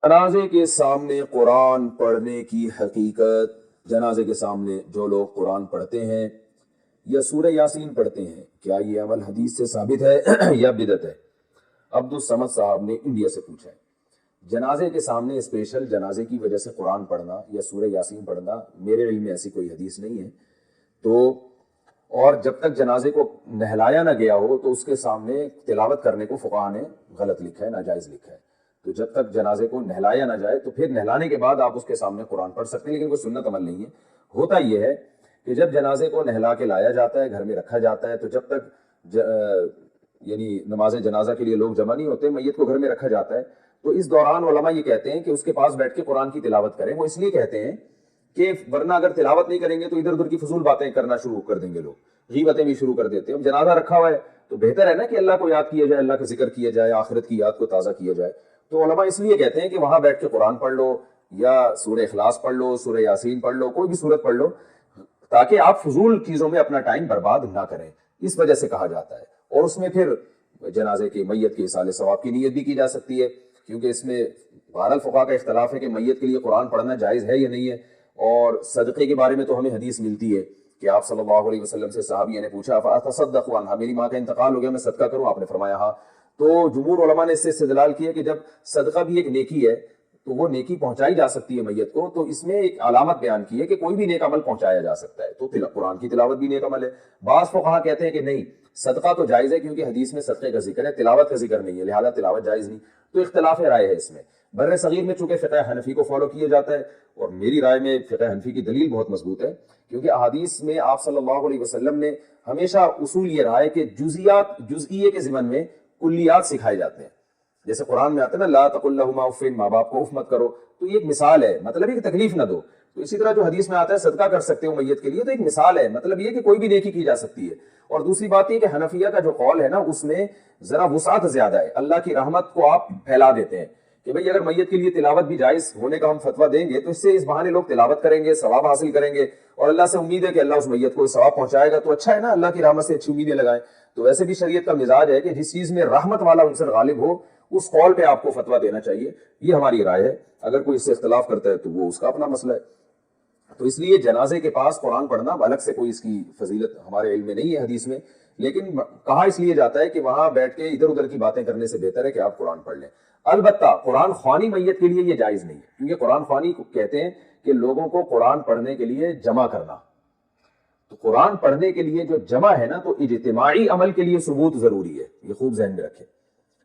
جنازے کے سامنے قرآن پڑھنے کی حقیقت، جنازے کے سامنے جو لوگ قرآن پڑھتے ہیں یا سورہ یاسین پڑھتے ہیں، کیا یہ عمل حدیث سے ثابت ہے یا بدعت ہے؟ عبدالصمد صاحب نے انڈیا سے پوچھا ہے۔ جنازے کے سامنے اسپیشل جنازے کی وجہ سے قرآن پڑھنا یا سورہ یاسین پڑھنا میرے علم میں ایسی کوئی حدیث نہیں ہے، تو اور جب تک جنازے کو نہلایا نہ گیا ہو تو اس کے سامنے تلاوت کرنے کو فقہا نے غلط لکھا ہے، ناجائز لکھا ہے۔ تو جب تک جنازے کو نہلایا نہ جائے تو پھر نہلانے کے بعد آپ اس کے سامنے قرآن پڑھ سکتے ہیں، لیکن کوئی سنت عمل نہیں ہے۔ ہوتا یہ ہے کہ جب جنازے کو نہلا کے لایا جاتا ہے، گھر میں رکھا جاتا ہے، تو جب تک یعنی نماز جنازہ کے لیے لوگ جمع نہیں ہوتے، میت کو گھر میں رکھا جاتا ہے، تو اس دوران علماء یہ کہتے ہیں کہ اس کے پاس بیٹھ کے قرآن کی تلاوت کریں۔ وہ اس لیے کہتے ہیں کہ ورنہ اگر تلاوت نہیں کریں گے تو ادھر ادھر کی فضول باتیں کرنا شروع کر دیں گے، لوگ غیبتیں بھی شروع کر دیتے ہیں۔ اب جنازہ رکھا ہوا ہے تو بہتر ہے نا کہ اللہ کو یاد کیا جائے، اللہ کا ذکر کیا جائے، آخرت کی یاد کو تازہ کیا جائے۔ تو علماء اس لیے کہتے ہیں کہ وہاں بیٹھ کے قرآن پڑھ لو یا سورہ اخلاص پڑھ لو، سورہ یاسین پڑھ لو، کوئی بھی سورت پڑھ لو، تاکہ آپ فضول چیزوں میں اپنا ٹائم برباد نہ کریں، اس وجہ سے کہا جاتا ہے۔ اور اس میں پھر جنازے کے میت کے ایصال ثواب کی نیت بھی کی جا سکتی ہے، کیونکہ اس میں بہرحال فقہا کا اختلاف ہے کہ میت کے لیے قرآن پڑھنا جائز ہے یا نہیں ہے۔ اور صدقے کے بارے میں تو ہمیں حدیث ملتی ہے کہ آپ صلی اللہ علیہ وسلم سے صحابیہ نے پوچھا فاتصدق عنہا، میری ماں کا انتقال ہو گیا، میں صدقہ کروں؟ آپ نے فرمایا ہاں۔ تو جمہور علماء نے اس سے استدلال کیا کہ جب صدقہ بھی ایک نیکی ہے تو وہ نیکی پہنچائی جا سکتی ہے میت کو، تو اس میں ایک علامت بیان کی ہے کہ کوئی بھی نیک عمل پہنچایا جا سکتا ہے، تو قرآن کی تلاوت بھی نیک عمل ہے۔ بعض فقہا کہتے ہیں کہ نہیں، صدقہ تو جائز ہے کیونکہ حدیث میں صدقے کا ذکر ہے، تلاوت کا ذکر نہیں ہے، لہذا تلاوت جائز نہیں۔ تو اختلاف رائے ہے اس میں۔ بر صغیر میں چونکہ فقہ حنفی کو فالو کیا جاتا ہے، اور میری رائے میں فقہ حنفی کی دلیل بہت مضبوط ہے، کیونکہ احادیث میں آپ صلی اللہ علیہ وسلم نے ہمیشہ اصول یہ رہا ہے کہ جزئیے کے ضمن میں کلیات سکھائے جاتے ہیں۔ جیسے قرآن میں آتا ہے نا لا تقل لہما اف، ماں باپ کو اف مت کرو، تو یہ ایک مثال ہے، مطلب یہ کہ تکلیف نہ دو۔ تو اسی طرح جو حدیث میں آتا ہے صدقہ کر سکتے ہو میت کے لیے، تو ایک مثال ہے، مطلب یہ کہ کوئی بھی نیکی کی جا سکتی ہے۔ اور دوسری بات یہ کہ حنفیہ کا جو قول ہے نا، اس میں ذرا وسعت زیادہ ہے، اللہ کی رحمت کو آپ پھیلا دیتے ہیں کہ بھئی اگر میت کے لیے تلاوت بھی جائز ہونے کا ہم فتویٰ دیں گے تو اس سے اس بہانے لوگ تلاوت کریں گے، ثواب حاصل کریں گے، اور اللہ سے امید ہے کہ اللہ اس میت کو ثواب پہنچائے گا، تو اچھا ہے نا، اللہ کی رحمت سے اچھی امیدیں لگائیں۔ تو ویسے بھی شریعت کا مزاج ہے کہ جس چیز میں رحمت والا عنصر غالب ہو اس قول پہ آپ کو فتویٰ دینا چاہیے، یہ ہماری رائے ہے۔ اگر کوئی اس سے اختلاف کرتا ہے تو وہ اس کا اپنا مسئلہ ہے۔ تو اس لیے جنازے کے پاس قرآن پڑھنا الگ سے کوئی اس کی فضیلت ہمارے علم میں نہیں ہے حدیث میں، لیکن کہا اس لیے جاتا ہے کہ وہاں بیٹھ کے ادھر ادھر کی باتیں کرنے سے بہتر ہے کہ آپ قرآن پڑھ لیں۔ البتہ قرآن خوانی میت کے لیے یہ جائز نہیں ہے، کیونکہ قرآن خوانی کو کہتے ہیں کہ لوگوں کو قرآن پڑھنے کے لیے جمع کرنا۔ تو قرآن پڑھنے کے لیے جو جمع ہے نا، تو اجتماعی عمل کے لیے ثبوت ضروری ہے، یہ خوب ذہن میں رکھیں۔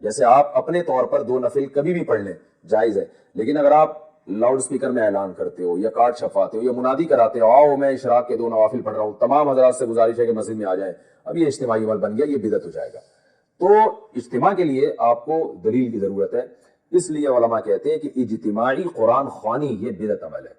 جیسے آپ اپنے طور پر 2 نفل کبھی بھی پڑھ لیں، جائز ہے، لیکن اگر آپ لاؤڈ سپیکر میں اعلان کرتے ہو یا کارڈ چھپاتے ہو یا منادی کراتے ہو آؤ میں اشراق کے 2 نوافل پڑھ رہا ہوں، تمام حضرات سے گزارش ہے کہ مسجد میں آ جائیں، اب یہ اجتماعی عمل بن گیا، یہ بدعت ہو جائے گا۔ تو اجتماع کے لیے آپ کو دلیل کی ضرورت ہے، اس لیے علماء کہتے ہیں کہ اجتماعی قرآن خوانی یہ بدعت عمل ہے،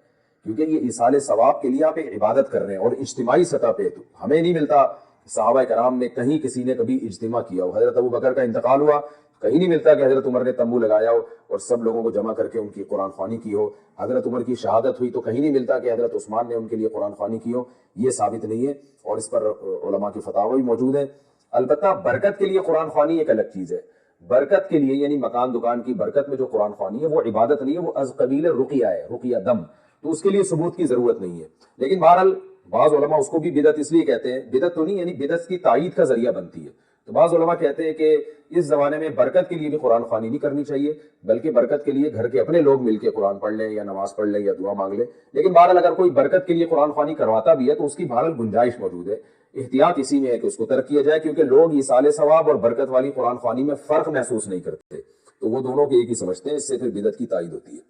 کیونکہ یہ ایصال ثواب کے لیے آپ ایک عبادت کر رہے ہیں، اور اجتماعی سطح پہ تو ہمیں نہیں ملتا صحابہ کرام میں کہیں کسی نے کبھی اجتماع کیا ہو۔ حضرت ابو بکر کا انتقال ہوا، کہیں نہیں ملتا کہ حضرت عمر نے تمبو لگایا ہو اور سب لوگوں کو جمع کر کے ان کی قرآن خوانی کی ہو۔ حضرت عمر کی شہادت ہوئی تو کہیں نہیں ملتا کہ حضرت عثمان نے ان کے لیے قرآن خوانی کی ہو، یہ ثابت نہیں ہے، اور اس پر علماء کی فتاوی بھی موجود ہیں۔ البتہ برکت کے لیے قرآن خوانی ایک الگ چیز ہے، برکت کے لیے یعنی مکان دکان کی برکت میں جو قرآن خوانی ہے وہ عبادت نہیں ہے، وہ از قبیل رقیہ ہے، رقیہ دم، تو اس کے لیے ثبوت کی ضرورت نہیں ہے۔ لیکن بہرحال بعض علماء اس کو بھی بدعت اس لیے کہتے ہیں، بدعت تو نہیں یعنی بدعت کی تائید کا ذریعہ بنتی ہے۔ تو بعض علماء کہتے ہیں کہ اس زمانے میں برکت کے لیے بھی قرآن خوانی نہیں کرنی چاہیے، بلکہ برکت کے لیے گھر کے اپنے لوگ مل کے قرآن پڑھ لیں یا نماز پڑھ لیں یا دعا مانگ لیں۔ لیکن بہرحال اگر کوئی برکت کے لیے قرآن خوانی کرواتا بھی ہے تو اس کی بہرحال گنجائش موجود ہے، احتیاط اسی میں ہے کہ اس کو ترک کیا جائے، کیونکہ لوگ ایصال ثواب اور برکت والی قرآن خوانی میں فرق محسوس نہیں کرتے، تو وہ دونوں کو ایک ہی سمجھتے ہیں، اس سے پھر بدعت کی تائید ہوتی ہے۔